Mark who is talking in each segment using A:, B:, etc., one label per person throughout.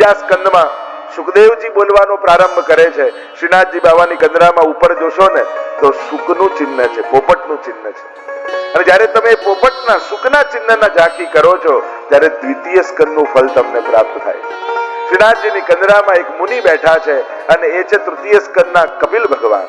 A: બીજા સ્કંદમાં સુખદેવજી બોલવાનો પ્રારંભ કરે છે. શ્રીનાથજી બાવાની કંદરામાં ઉપર જોશો ને તો સુખનું ચિહ્ન છે, પોપટનું ચિહ્ન છે. અને જ્યારે તમે પોપટના સુખના ચિહ્નના ઝાંકી કરો છો ત્યારે દ્વિતીય સ્કંદનું ફળ તમને પ્રાપ્ત થાય. શ્રીનાથજીની કંદરામાં એક મુનિ બેઠા છે અને એ છે તૃતીય સ્કંદના કપિલ ભગવાન.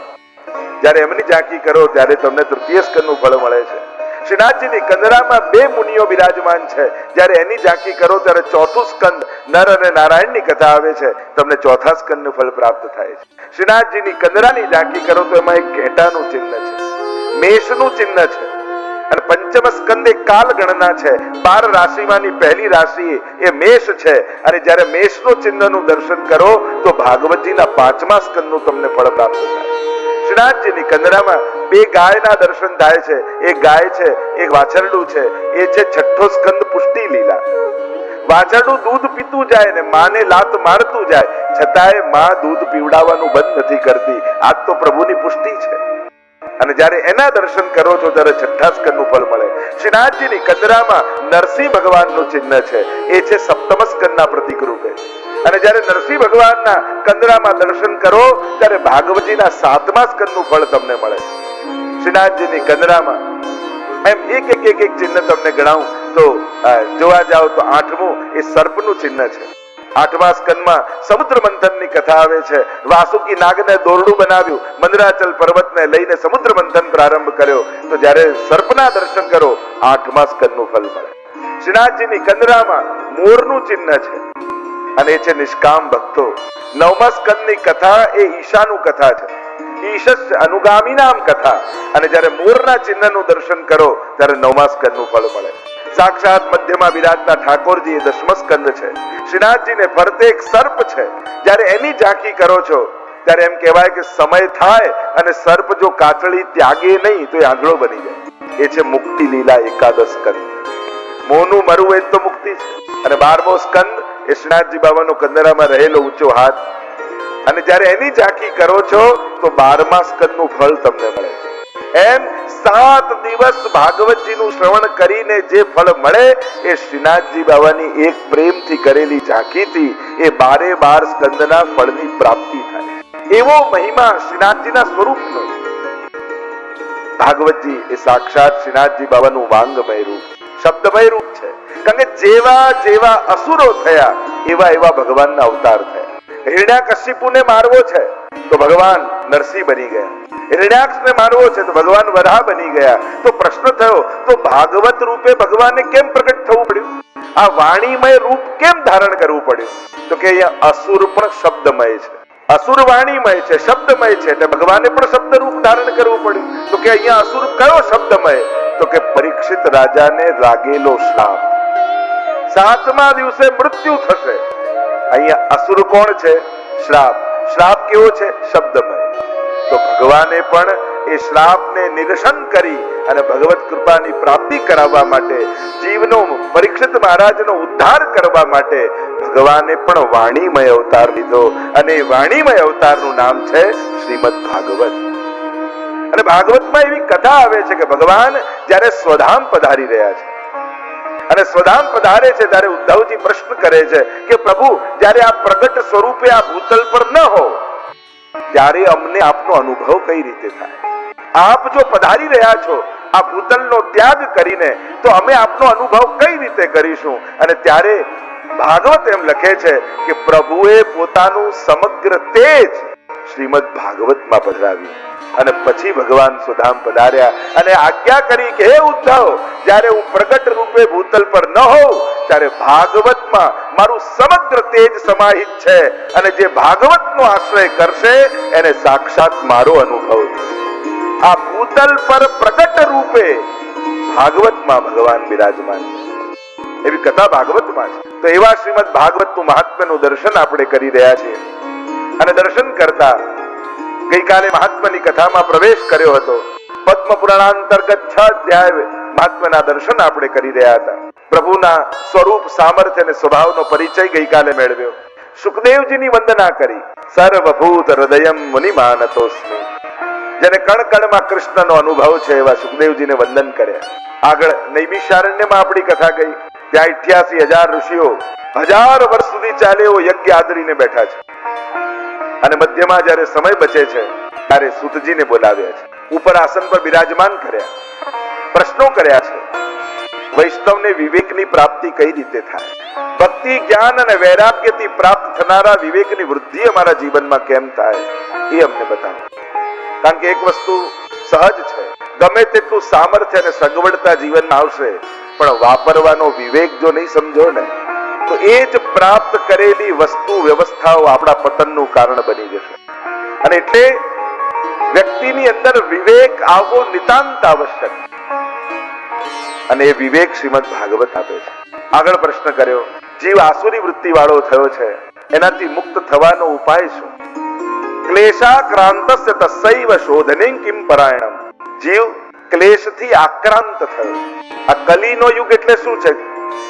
A: જ્યારે એમની ઝાંકી કરો ત્યારે તમને તૃતીય સ્કંદનું ફળ મળે છે. શ્રીનાથજીની કંદરામાં બે મુનિઓ બિરાજમાન છે. જ્યારે એની ઝાંકી કરો ત્યારે ચોથું સ્કંદ નર અને નારાયણની કથા આવે છે, તમને ચોથા સ્કંદનું ફળ પ્રાપ્ત થાય છે. શ્રીનાથજીની કંદરાની ઝાંકી કરો તો એમાં એક ઘેટાનું ચિહ્ન છે, મેષનું ચિહ્ન છે. અને પંચમ સ્કંદ એ કાલ ગણના છે. 12 રાશિમાંની પહેલી રાશિ એ મેષ છે. અને જ્યારે મેષનું ચિહ્નનું દર્શન કરો તો ભાગવતજીના 5મા સ્કંદનું તમને ફળ પ્રાપ્ત થાય. શ્રીનાથજીની કંદરામાં બે ગાયના દર્શન થાય છે. એક ગાય છે, એક વાછરડું છે. એ છે છઠ્ઠો સ્કંદ પુષ્ટિ લીલા. વાછરડું દૂધ પીતું જાય ને માને લાત મારતું જાય, છતાંય માં દૂધ પીવડાવવાનું બંધ નથી કરતી. આ તો પ્રભુની પુષ્ટિ છે. અને જ્યારે એના દર્શન કરો છો ત્યારે છઠ્ઠા સ્કંદનું ફળ મળે. શ્રીનાથજીની કંદરામાં નરસિંહ ભગવાનનું ચિહ્ન છે. એ છે સપ્તમ સ્કંદના પ્રતીક રૂપે. અને જ્યારે નરસિંહ ભગવાનના કંદરામાં દર્શન કરો ત્યારે ભાગવતજીના 7મા સ્કંદનું ફળ તમને મળે. શ્રીનાથજીની કંદરામાં એમ એક ચિહ્ન તમને ગણાવું તો જોવા જાઓ તો 8મું એ સર્પનું ચિહ્ન છે. 8મા સ્કંદમાં સમુદ્ર મંથનની કથા આવે છે. વાસુકી નાગને દોરડું બનાવ્યું, મંદરાચલ પર્વતને લઈને સમુદ્ર મંથન પ્રારંભ કર્યો. તો જ્યારે સર્પના દર્શન કરો 8મા સ્કંદનું ફળ મળે. શ્રીનાથજીની કંદરામાં મોરનું ચિહ્ન છે અને એ છે નિષ્કામ ભક્તો. 9મા સ્કંદની કથા એ ઈશાનું કથા છે, ઈશસ્ય અનુગામીનામ કથા. અને જ્યારે મોરના ચિહ્નનું દર્શન કરો ત્યારે 9મા સ્કંદનું ફળ મળે. સાક્ષાત મધ્યમાં વિરાજતા ઠાકોરજી એ 10મો સ્કંદ છે. શ્રીનાથજીને ફરતે એક સર્પ છે. જ્યારે એની ઝાંકી કરો છો ત્યારે એમ કહેવાય કે સમય થાય અને સર્પ જો કાચળી ત્યાગે નહીં તો એ આંધળો બની જાય. એ છે મુક્તિ લીલા એકાદશ સ્કંદ. મોનું મરવું એ તો મુક્તિ છે. અને 12મો સ્કંદ એ શ્રીનાથજી બાબાનો કંદરામાં રહેલો ઊંચો હાથ. અને જ્યારે એની ઝાંકી કરો છો તો 12મા સ્કંદનું ફળ તમને મળે છે. એમ 7 દિવસ ભાગવતજીનું શ્રવણ કરીને જે ફળ મળે એ શ્રીનાથજી બાબાની એક પ્રેમથી કરેલી ઝાંકીથી એ 12 સ્કંદના ફળની પ્રાપ્તિ થાય. એવો મહિમા શ્રીનાથજીના સ્વરૂપનો. ભાગવતજી એ સાક્ષાત શ્રીનાથજી બાબાનું વાંગમય રૂપ, શબ્દમય રૂપ છે. કારણ કે જેવા જેવા અસુરો થયા એવા ભગવાનના અવતાર થયા. હિરણ્યકશિપુને મારવો છે તો ભગવાન નરસિંહ બની ગયા. હિરણ્યાક્ષને મારવો છે તો ભગવાન વરાહ બની ગયા. તો પ્રશ્ન થયો તો ભાગવત રૂપે ભગવાનને કેમ પ્રગટ થવું પડ્યું? આ વાણીમય રૂપ કેમ ધારણ કરવું પડ્યું? તો કે અહીંયા અસુર પણ શબ્દમય છે, અસુર વાણીમય છે, શબ્દમય છે, એટલે ભગવાને પણ શબ્દ રૂપ ધારણ કરવું પડ્યું. તો કે અહીંયા અસુર કયો શબ્દમય? તો કે પરીક્ષિત રાજાને લાગેલો શ્રાપ. 7મા દિવસે મૃત્યુ થશે. અહીંયા અસુર કોણ છે? શ્રાપ. શ્રાપ કેવો છે? શબ્દમય. તો ભગવાને પણ એ શ્રાપને નિરસન કરી અને ભગવત કૃપાની પ્રાપ્તિ કરાવવા માટે, જીવનો પરીક્ષિત મહારાજનો ઉદ્ધાર કરવા માટે ભગવાને પણ વાણીમય અવતાર લીધો. અને વાણીમય અવતારનું નામ છે શ્રીમદ ભાગવત. અને ભાગવતમાં એવી કથા આવે છે કે ભગવાન જ્યારે સ્વધામ પધારી રહ્યા છે અને સ્વધામ પધારે છે ત્યારે ઉદ્ધવજી પ્રશ્ન કરે છે કે પ્રભુ, જ્યારે આ પ્રગટ સ્વરૂપે આ ભૂતલ પર ન હો ત્યારે અમને આપનો અનુભવ કઈ રીતે થાય? આપ જો પધારી રહ્યા છો આ ભૂતલનો ત્યાગ કરીને તો અમે આપનો અનુભવ કઈ રીતે કરીશું? અને ત્યારે ભાગવત એમ લખે છે કે પ્રભુએ પોતાનું સમગ્ર તેજ શ્રીમદ ભાગવતમાં પધરાવ્યું. અને પછી ભગવાન સુધામ પધાર્યા અને આજ્ઞા કરી કે હે ઉદ્ધવ, જ્યારે હું પ્રગટ રૂપે ભૂતલ પર ન હોઉં ત્યારે ભાગવતમાં મારું સમગ્ર તેજ સમાહિત છે. અને જે ભાગવતનો આશ્રય કરશે એને સાક્ષાત મારો અનુભવ થશે. આ ભૂતલ પર પ્રગટ રૂપે ભાગવતમાં ભગવાન બિરાજમાન છે. એવી કથા ભાગવતમાં છે. તો એવા શ્રીમદ ભાગવતનું મહાત્મ્યનું દર્શન આપણે કરી રહ્યા છીએ. અને દર્શન કરતા ગઈકાલે મહાત્માની કથામાં પ્રવેશ કર્યો હતો. પદ્મ પુરાણાંતર્ગત 6 અધ્યાય મહાત્માના દર્શન આપણે કરી રહ્યા હતા. પ્રભુના સ્વરૂપ, સામર્થ્ય અને સ્વભાવનો પરિચય ગઈકાલે મેળવ્યો. સુખદેવજીની વંદના કરી. સર્વભૂત હૃદયમ મુનિમાનતોસ્મિ. જેને કણ કણમાં કૃષ્ણનો અનુભવ છે એવા સુખદેવજીને વંદન કર્યા. આગળ નૈમિષારણ્યમાં આપણી કથા ગઈ. ત્યાં 88,000 ઋષિઓ 1000 વર્ષ સુધી ચાલે એવો યજ્ઞ આદરીને બેઠા છે અને મધ્યમાં જ્યારે સમય બચે છે ત્યારે સૂતજીને બોલાવ્યા છે, ઉપર આસન પર બિરાજમાન કર્યા, પ્રશ્નો કર્યા છે. વૈષ્ણવને વિવેકની પ્રાપ્તિ કઈ રીતે થાય? ભક્તિ, જ્ઞાન અને વૈરાગ્યથી પ્રાપ્ત થનારા વિવેકની વૃદ્ધિ અમારા જીવનમાં કેમ થાય એ અમને બતાવો. કારણ કે એક વસ્તુ સહજ છે, ગમે તેટલું સામર્થ્ય અને સગવડતા જીવનમાં આવશે પણ વાપરવાનો વિવેક જો નહીં સમજો ને તો એ જ પ્રાપ્ત કરેલી વસ્તુ વ્યવસ્થાઓ આપણા પતનનું કારણ બની જશે. અને એટલે વ્યક્તિની અંદર વિવેક આવવો નિતાંત આવશ્યક. અને એ વિવેક શ્રીમદ ભાગવત આપે છે. આગળ પ્રશ્ન કર્યો, જીવ આસુરી વૃત્તિ વાળો થયો છે, એનાથી મુક્ત થવાનો ઉપાય શું? ક્લેશાક્રાંતસ્ય તસ્યૈવ શોધનેં કિમ પરાયણમ. જીવ ક્લેશથી આક્રાંત થયો. આ કલીનો યુગ એટલે શું છે?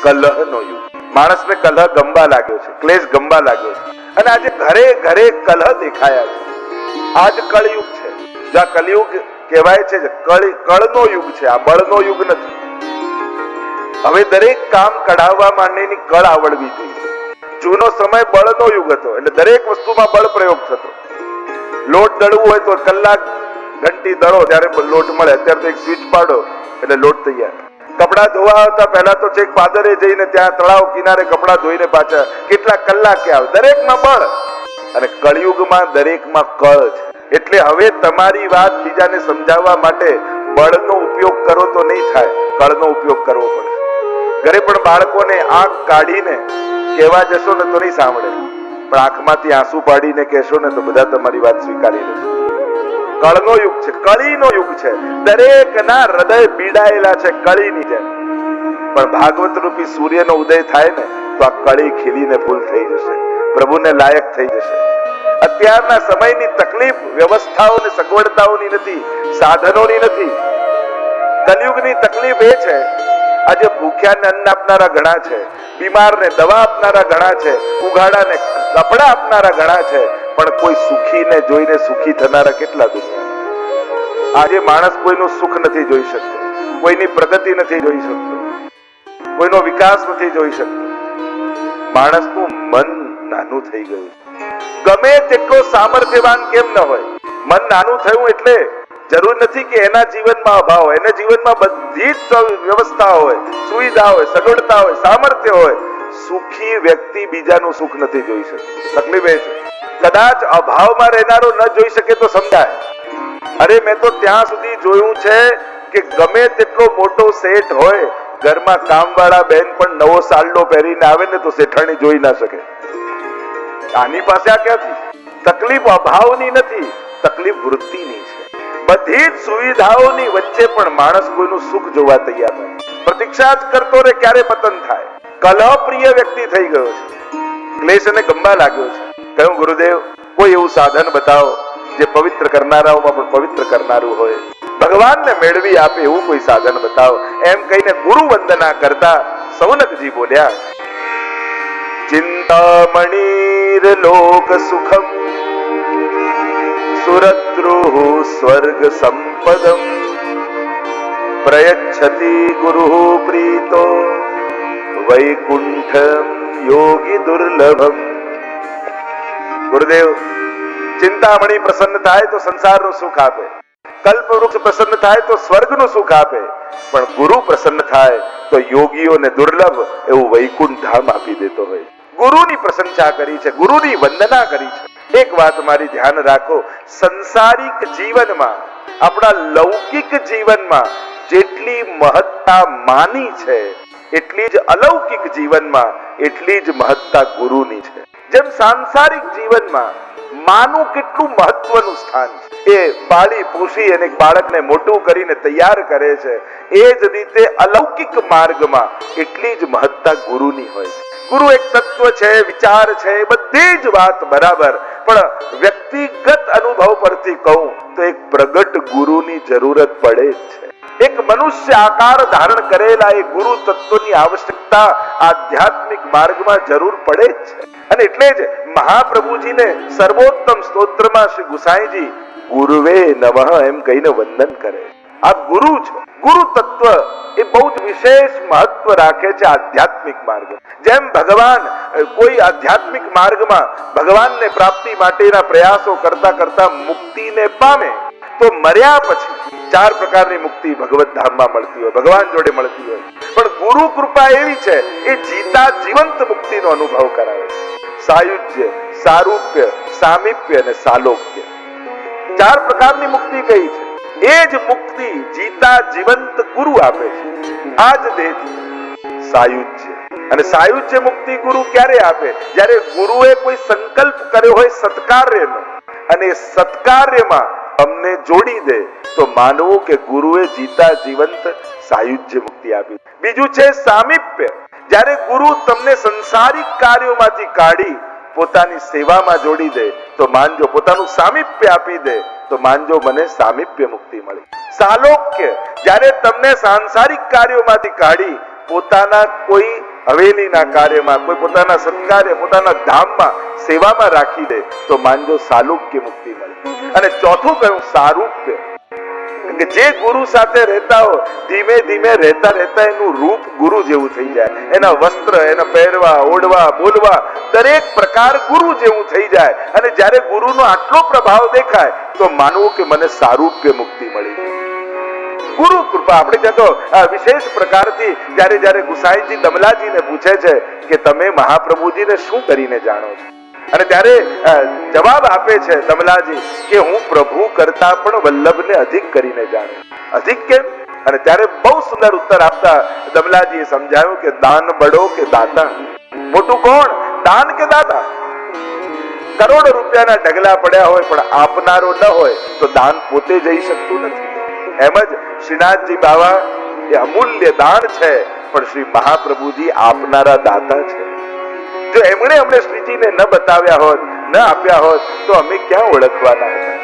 A: કલહનો યુગ. માણસને કલહ ગમવા લાગ્યો છે, ક્લેશ ગમવા લાગ્યો છે. અને આજે ઘરે ઘરે કલહ દેખાયા છે. આજ કળયુગ છે. જ્યાં કલયુગ કહેવાય છે કળનો યુગ છે, આ બળનો યુગ નથી. હવે દરેક કામ કઢાવવા માટેની કળ આવડવી જોઈએ. જૂનો સમય બળનો યુગ હતો એટલે દરેક વસ્તુમાં બળ પ્રયોગ થતો. લોટ દળવું હોય તો કલાક ઘંટી દળો ત્યારે લોટ મળે. અત્યારે તો એક સ્વિચ પાડો એટલે લોટ તૈયાર. કપડા ધોવા હતા પહેલા તો છેક પાદરે જઈને ત્યાં તળાવ કિનારે કપડા ધોઈને પાછા કેટલા કલાકે આવે. દરેકમાં બળ. અને કળયુગમાં દરેકમાં કળ છે. એટલે હવે તમારી વાત બીજાને સમજાવવા માટે બળનો ઉપયોગ કરો તો નહીં થાય, કળનો ઉપયોગ કરવો પડશે. ઘરે પણ બાળકોને આંખ કાઢીને કહેવા જશો ને તો નહીં સાંભળે, પણ આંખમાંથી આંસુ પાડીને કહેશો ને તો બધા તમારી વાત સ્વીકારી લેશે. કળનો યુગ છે, કળીનો યુગ છે. દરેકના હૃદય પીડાયેલા છે કળીની જેમ. પણ ભાગવત રૂપી સૂર્યનો ઉદય થાય ને તો આ કળી ખીલીને ફૂલ થઈ જશે, પ્રભુને લાયક થઈ જશે. અત્યારના સમયની તકલીફ વ્યવસ્થાઓની સગવડતાઓની નથી, સાધનોની નથી. કલયુગની તકલીફ એ છે, આજે ભૂખ્યાને અન્ન આપનારા ઘણા છે, બીમારને દવા આપનારા ઘણા છે, ઉઘાડાને કપડા આપનારા ઘણા છે, પણ કોઈ સુખીને જોઈને સુખી થનારા કેટલા દુનિયા. આજે માણસ કોઈનું સુખ નથી જોઈ શકતો, કોઈની પ્રગતિ નથી જોઈ શકતો, કોઈનો વિકાસ નથી જોઈ શકતો. માણસનું મન નાનું થઈ ગયું. ગમે તેટલો સામર્થ્યવાન કેમ ન હોય, મન નાનું થયું એટલે જરૂર નથી કે એના જીવનમાં અભાવ હોય. એના જીવનમાં બધી જ વ્યવસ્થા હોય, સુવિધા હોય, સગવડતા હોય, સામર્થ્ય હોય. સુખી વ્યક્તિ બીજાનું સુખ નથી જોઈ શકતો. તકલીફ એ છે. કદાચ અભાવમાં રહેનારો ન જોઈ શકે તો સમજાય. અરે મેં તો ત્યાં સુધી જોયું છે કે ગમે તેટલો મોટો શેઠ હોય, ઘરમાં કામવાળા બેન પણ નવો સાલડો પહેરીને આવે ને તો શેઠાણી જોઈ ના શકે. આની પાસે આ ક્યાંથી? તકલીફ અભાવની નથી, તકલીફ વૃત્તિની છે. બધી જ સુવિધાઓની વચ્ચે પણ માણસ કોઈનું સુખ જોવા તૈયાર નથી. પ્રતીક્ષા જ કરતો રહે ક્યારે પતન થાય. કલહ પ્રિય વ્યક્તિ થઈ ગયો છે, ક્લેશ એને ગમવા લાગ્યો છે. કહ્યું, ગુરુદેવ કોઈ એવું સાધન બતાવો જે પવિત્ર કરનારાઓમાં પણ પવિત્ર કરનારું હોય, ભગવાનને મેળવી આપે એવું કોઈ સાધન બતાવો. એમ કહીને ગુરુ વંદના કરતા સૌનકજી બોલ્યા, ચિંતામણીર લોક સુખમ સુરદ્રુઃ સ્વર્ગ સંપદમ પ્રયચ્છતિ ગુરુઃ પ્રીતો વૈકુંઠમ યોગી દુર્લભમ. ગુરુદેવ, ચિંતામણી પ્રસન્ન થાય તો સંસારનું સુખ આપે, કલ્પવૃક્ષ પ્રસન્ન થાય તો સ્વર્ગનું સુખ આપે, પણ ગુરુ પ્રસન્ન થાય તો યોગીઓને દુર્લભ એવું વૈકુંઠ ધામ આપી દેતો હોય. ગુરુની પ્રશંસા કરી છે, ગુરુની વંદના કરી છે. એક વાત મારી ધ્યાન રાખો, સંસારિક જીવનમાં, આપણા લૌકિક જીવનમાં જેટલી મહત્તા માની છે એટલી જ અલૌકિક જીવનમાં એટલી જ મહત્તા ગુરુની છે. જેમ સાંસારિક જીવનમાં માનું કેટલું મહત્વનું સ્થાન છે, એ પાળી પોષી અને બાળકને મોટું કરીને તૈયાર કરે છે, એ જ રીતે અલૌકિક માર્ગમાં એટલી જ મહત્તા ગુરુની હોય છે. ગુરુ એક તત્વ છે, વિચાર છે, બધી જ વાત બરાબર, પણ વ્યક્તિગત અનુભવ પરથી કહું તો એક પ્રગટ ગુરુની જરૂરત પડે જ છે. એક મનુષ્ય આકાર ધારણ કરેલા એ ગુરુ તત્વની આવશ્યકતા આધ્યાત્મિક માર્ગમાં જરૂર પડે જ છે. અને એટલે જ મહાપ્રભુજીને સર્વોત્તમ સ્તોત્રમાં શ્રી ગુસાઈજી ગુરુવે નમઃ એમ કહીને વંદન કરે. આ ગુરુ છે. ગુરુ તત્વ એ બહુ જ વિશેષ મહત્વ રાખે છે આધ્યાત્મિક માર્ગ. જેમ ભગવાન કોઈ આધ્યાત્મિક માર્ગમાં ભગવાનને પ્રાપ્તિ માટેના પ્રયાસો કરતા કરતા મુક્તિને પામે તો મર્યા પછી 4 પ્રકારની મુક્તિ ભગવત ધામમાં મળતી હોય, ભગવાન જોડે મળતી હોય. પણ ગુરુ કૃપા એવી છે એ જીતા જીવંત મુક્તિનો અનુભવ કરાવે છે. સાયુજ્ય, સારૂપ્ય, સામીપ્ય અને સાલોક્ય 4 પ્રકારની મુક્તિ કઈ છે. એ જ મુક્તિ જીતા જીવંત ગુરુ આપે છે. આ જ દેહ સાયુજ્ય. અને સાયુજ્ય મુક્તિ ગુરુ ક્યારે આપે? જ્યારે ગુરુએ કોઈ સંકલ્પ કર્યો હોય સત્કાર્યનો અને સત્કાર્યમાં અમને જોડી દે તો માનવું કે ગુરુએ જીતા જીવંત સાયુજ્ય મુક્તિ આપી. બીજું છે સામીપ્ય. જ્યારે ગુરુ તમને સંસારિક કાર્યોમાંથી કાઢી પોતાની સેવામાં જોડી દે તો માનજો, પોતાનું સામીપ્ય આપી દે તો માનજો મને સામીપ્ય મુક્તિ મળી. સાલોક્ય. જ્યારે તમને સાંસારિક કાર્યોમાંથી કાઢી પોતાના કોઈ હવેલીના કાર્યમાં, કોઈ પોતાના સત્કાર્ય, પોતાના ધામમાં સેવામાં રાખી દે તો માનજો સાલુક્ય મુક્તિ મળે. અને ચોથું કહ્યું સારૂપ્ય, કે જે ગુરુ સાથે રહેતા હો ધીમે ધીમે રહેતા રહેતા એનું રૂપ ગુરુ જેવું થઈ જાય. એના વસ્ત્ર, એના પહેરવા, ઓઢવા, બોલવા દરેક પ્રકાર ગુરુ જેવું થઈ જાય. અને જ્યારે ગુરુનો આટલો પ્રભાવ દેખાય તો માનવું કે મને સારૂપ્ય મુક્તિ મળી. ગુરુ કૃપા. આપણે ત્યાં તો વિશેષ પ્રકારથી જ્યારે જ્યારે ગુસાઈજી દમલાજીને પૂછે છે કે તમે મહાપ્રભુજીને શું કરીને જાણો છો, અને ત્યારે જવાબ આપે છે દમલાજી કે હું પ્રભુ કરતા પણ વલ્લભને અધિક કરીને જાણું. અધિક કેમ? અને ત્યારે બહુ સુંદર ઉત્તર આપતા દમલાજીએ સમજાવ્યું કે દાન બડો કે દાતા. મોટું કોણ, દાન કે દાતા? કરોડો રૂપિયાના ઢગલા પડ્યા હોય પણ આપનારો ન હોય તો દાન પોતે જઈ શકતું નથી. એમ જ શ્રીનાથજી બાવા એ અમૂલ્ય દાન છે, પણ શ્રી મહાપ્રભુજી આપનારા દાતા છે. જો એમણે અમને શ્રીજીને ન બતાવ્યા હોત, ન આપ્યા હોત તો અમે ક્યાં ઓળખવાના હતા?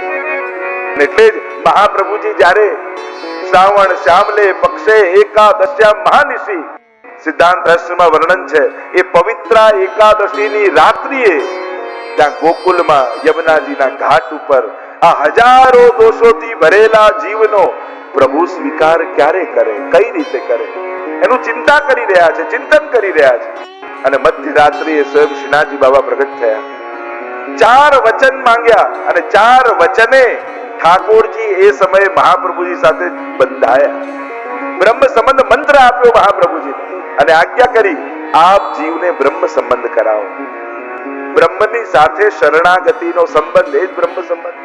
A: એટલે જ મહાપ્રભુજી જ્યારે શ્રાવણ શ્યામલે પક્ષે એકાદશ્યામ મહાનિશી, સિદ્ધાંત રહસ્યમાં વર્ણન છે, એ પવિત્ર એકાદશીની રાત્રિએ ત્યાં ગોકુલમાં યમુનાજીના ઘાટ ઉપર આ હજારો દોષોથી ભરેલા જીવનો પ્રભુ સ્વીકાર ક્યારે કરે, કઈ રીતે કરે એનું ચિંતા કરી રહ્યા છે, ચિંતન કરી રહ્યા છે. અને મધ્યરાત્રિએ સ્વયં શ્રીનાથજી બાબા પ્રગટ થયા, 4 વચન માંગ્યા અને 4 વચને ઠાકોરજી એ સમયે મહાપ્રભુજી સાથે બંધાયા. બ્રહ્મ સંબંધ મંત્ર આપ્યો મહાપ્રભુજીને અને આજ્ઞા કરી આપ જીવને બ્રહ્મ સંબંધ કરાવો. બ્રહ્મની સાથે શરણાગતિનો સંબંધ એ જ બ્રહ્મ સંબંધ.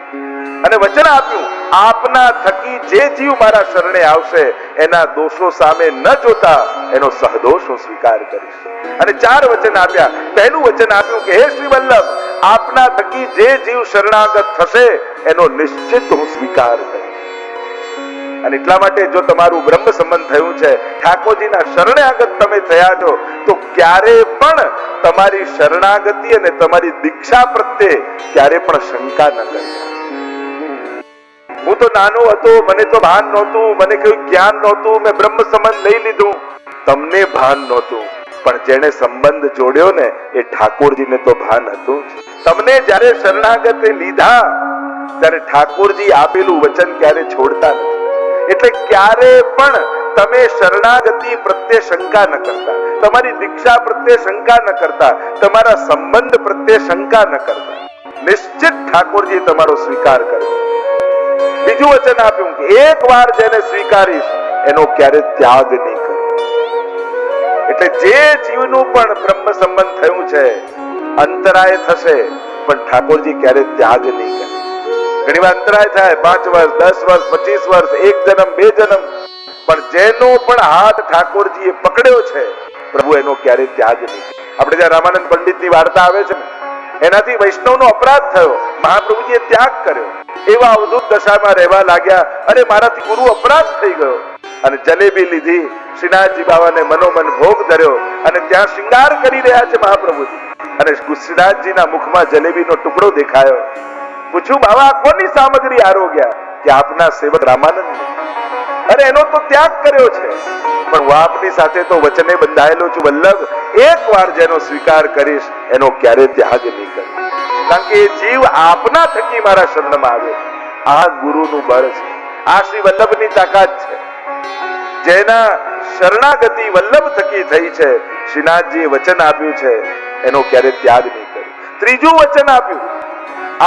A: અને વચન આપ્યું આપના થકી જે જીવ મારા શરણે આવશે એના દોષો સામે ન જોતા એનો સહદોષ હું સ્વીકાર કરીશ. અને 4 વચન આપ્યા. પહેલું વચન આપ્યું કે હે શ્રી વલ્લભ, આપના થકી જે જીવ શરણાગત થશે એનો નિશ્ચિત હું સ્વીકાર કરીશ. અને એટલા માટે જો તમારું બ્રહ્મ સંબંધ થયું છે, ઠાકોરજીના શરણાગત તમે થયા છો, તો ક્યારે પણ તમારી શરણાગતિ અને તમારી દીક્ષા પ્રત્યે ક્યારે પણ શંકા ન કરતા. હું તો નાનો હતો, મને તો ભાન નહોતું, મને કોઈ જ્ઞાન નહોતું, મેં બ્રહ્મ સંબંધ લઈ લીધું. તમને ભાન નહોતું, પણ જેને સંબંધ જોડ્યો ને એ ઠાકોરજીને તો ભાન હતું. તમને જ્યારે શરણાગત લીધા ત્યારે ઠાકોરજી આપેલું વચન ક્યારે છોડતા નથી. એટલે ક્યારે પણ તમે શરણાગતિ પ્રત્યે શંકા ન કરતા, તમારી દીક્ષા પ્રત્યે શંકા ન કરતા, તમારા સંબંધ પ્રત્યે શંકા ન કરતા. નિશ્ચિત ઠાકોરજી તમારો સ્વીકાર કરે. બીજું વચન આપ્યું કે એક વાર જેને સ્વીકારીશ એનો ક્યારે ત્યાગ નહીં કરો. એટલે જે જીવનું પણ બ્રહ્મ સંબંધ થયું છે, અંતરાય થશે પણ ઠાકોરજી ક્યારે ત્યાગ નહીં કરે. ઘણી વાર અંતરાય થાય, 5 વર્ષ, 10 વર્ષ, 25 વર્ષ, 1 જન્મ, 2 જન્મ, પણ જેનો પણ હાથ ઠાકોરજીએ પકડ્યો છે પ્રભુ એનો ક્યારે ત્યાગ નહીં. આપણે જ્યાં રામાનંદ પંડિતની વાર્તા આવે છે ને, એનાથી વૈષ્ણવનો અપરાધ થયો, મહાપ્રભુજીએ ત્યાગ કર્યો. એવા અવધૂત દશામાં રહેવા લાગ્યા, અને મારાથી ગુરુ અપરાધ થઈ ગયો. અને જલેબી લીધી, શ્રીનાથજી બાવાને મનોમન ભોગ ધર્યો, અને ત્યાં શૃંગાર કરી રહ્યા છે મહાપ્રભુજી. અને શ્રીનાથજીના મુખમાં જલેબીનો ટુકડો દેખાયો. પૂછ્યું બાવા કોની સામગ્રી આરોગ્યા? કે આપના સેવક રામાનંદ. અરે એનો તો ત્યાગ કર્યો છે, પણ હું આપની સાથે તો વચને બંધાયેલો છું વલ્લભ, એક વાર જેનો સ્વીકાર કરીશ એનો ક્યારે ત્યાગ નહીં કરીશ. કારણ કે એ જીવ આપના થકી મારા શરણમાં આવ્યો. આ ગુરુનું બળ છે, આ શ્રી વલ્લભની તાકાત છે. જેના શરણાગતિ વલ્લભ થકી થઈ છે, શ્રીનાથજીએ વચન આપ્યું છે એનો ક્યારે ત્યાગ નહીં કર્યો. ત્રીજું વચન આપ્યું,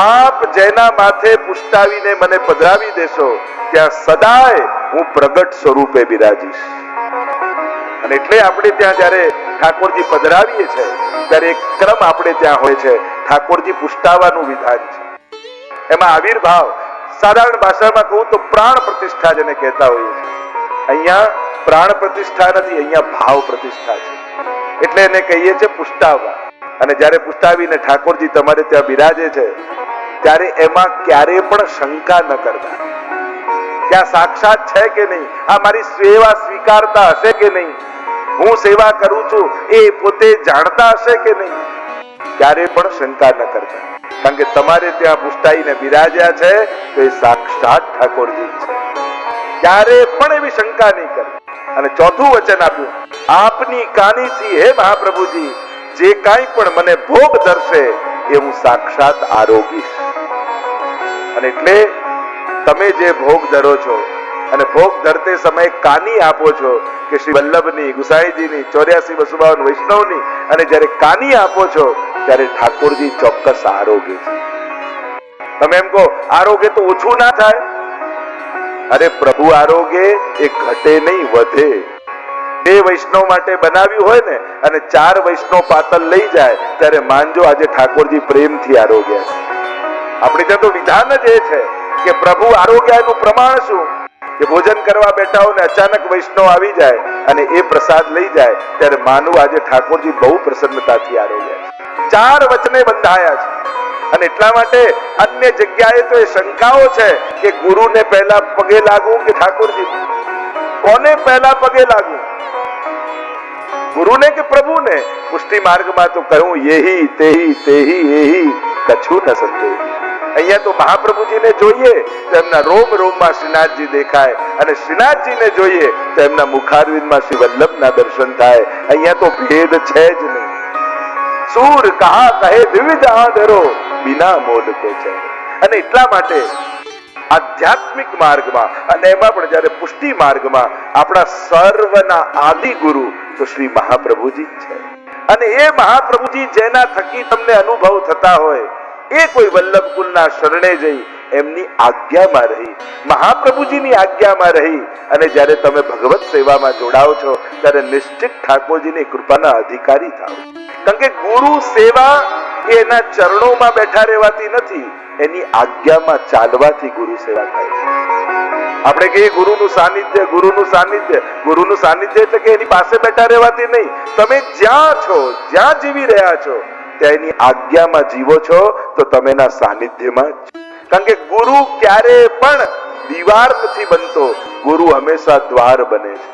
A: આપ જેના માથે પુષ્ટાવીને મને પધરાવી દેશો ત્યાં સદાય હું પ્રગટ સ્વરૂપે બિરાજીશ. અને એટલે આપણે ત્યાં જયારે ઠાકોરજી પધરાવીએ છે ત્યારે એક ક્રમ આપણે ત્યાં હોય છે. ઠાકોરજી પુષ્ટાવાનું વિધાન છે. એમાં આવિર્ભાવ, સાધારણ ભાષામાં કહું તો પ્રાણ પ્રતિષ્ઠા જેને કહેતા હોઈએ છીએ. અહીંયા પ્રાણ પ્રતિષ્ઠા નથી, અહીંયા ભાવ પ્રતિષ્ઠા છે. એટલે એને કહીએ છીએ પુષ્ટાવવા. અને જ્યારે પુષ્ટાવીને ઠાકોરજી તમારે ત્યાં બિરાજે છે ત્યારે એમાં ક્યારે પણ શંકા ન કરતા કે આ સાક્ષાત છે કે નહીં, આ મારી સેવા સ્વીકારતા હશે કે નહીં, હું સેવા કરું છું એ પોતે જાણતા હશે કે નહીં, ક્યારે પણ શંકા ન કરતા. કારણ કે તમારે ત્યાં પુષ્ટાઈને બિરાજ્યા છે તો એ સાક્ષાત ઠાકોરજી છે. ક્યારે પણ એવી શંકા નહીં કરે. અને ચોથું વચન આપ્યું, આપની કાનીથી હે મહાપ્રભુજી જે કાંઈ પણ મને ભોગ ધરશે એ હું સાક્ષાત આરોગીશ. અને એટલે તમે જે ભોગ ધરો છો અને ભોગ ધરતે સમયે કાની આપો છો કે શ્રી વલ્લભની, ગુસાઈજીની, 84 વસુબાવન વૈષ્ણવની, અને જ્યારે કાની આપો છો ત્યારે ઠાકોરજી ચોક્કસ આરોગે છે. તમે એમ કહો આરોગે તો ઓછું ના થાય? અરે પ્રભુ આરોગે એ ઘટે નહીં, વધે. 2 વૈષ્ણવ માટે બનાવ્યું હોય ને અને 4 વૈષ્ણવ પાતલ લઈ જાય ત્યારે માનજો આજે ઠાકોરજી પ્રેમથી આરોગ્યા છે. આપણે ત્યાં તો વિધાન જ એ છે કે પ્રભુ આરોગ્યનું પ્રમાણ શું કે ભોજન કરવા બેઠા હો ને અચાનક વૈષ્ણવ આવી જાય અને એ પ્રસાદ લઈ જાય ત્યારે માનવું આજે ઠાકોરજી બહુ પ્રસન્નતાથી આરોગ્યા છે. 4 વચને બંધાયા છે. અને એટલા માટે અન્ય જગ્યાએ તો એ શંકાઓ છે કે ગુરુને પહેલા પગે લાગવું કે ઠાકોરજી? કોને પહેલા પગે લાગવું, ગુરુને કે પ્રભુને? પુષ્ટિ માર્ગમાં તો કહ્યું યેહી તેહી તેહી એહી કછું ન સંદેહ. અહીંયા તો મહાપ્રભુજીને જોઈએ તો એમના રોમ રોમમાં શ્રીનાથજી દેખાય અને શ્રીનાથજીને જોઈએ તો એમના મુખારવિંદમાં શ્રી વલ્લભના દર્શન થાય. અહીંયા તો ભેદ છે જ નહીં. સૂર કહા કહે વિવિધ આધરો બિના મોલ કે છે. અને એટલા માટે આધ્યાત્મિક માર્ગમાં અને એમાં પણ જ્યારે પુષ્ટિ માર્ગમાં આપણા સર્વના આદિ ગુરુ તો શ્રી મહાપ્રભુજી જ છે. અને એ મહાપ્રભુજી જેના થકી તમને અનુભવ થતા હોય એ કોઈ વલ્લભ કુલના શરણે જઈ એમની આજ્ઞામાં રહી, મહાપ્રભુજીની આજ્ઞામાં રહી અને જ્યારે તમે ભગવત સેવામાં જોડાઓ છો ત્યારે નિશ્ચિત ઠાકોરજીની કૃપાના અધિકારી થાઓ. કારણ કે ગુરુ સેવા એના ચરણોમાં બેઠા રહેવાથી નથી, એની આજ્ઞામાં ચાલવાથી ગુરુ સેવા થાય છે. આપણે કહીએ ગુરુનું સાનિધ્ય, ગુરુનું સાનિધ્ય, ગુરુનું સાનિધ્ય એટલે કે એની પાસે બેઠા રહેવાથી નહીં, તમે જ્યાં છો, જ્યાં જીવી રહ્યા છો ત્યાં એની આજ્ઞામાં જીવો છો તો તમે એના સાનિધ્યમાં જ. કારણ કે ગુરુ ક્યારે પણ દીવાર નથી બનતો, ગુરુ હંમેશા દ્વાર બને છે.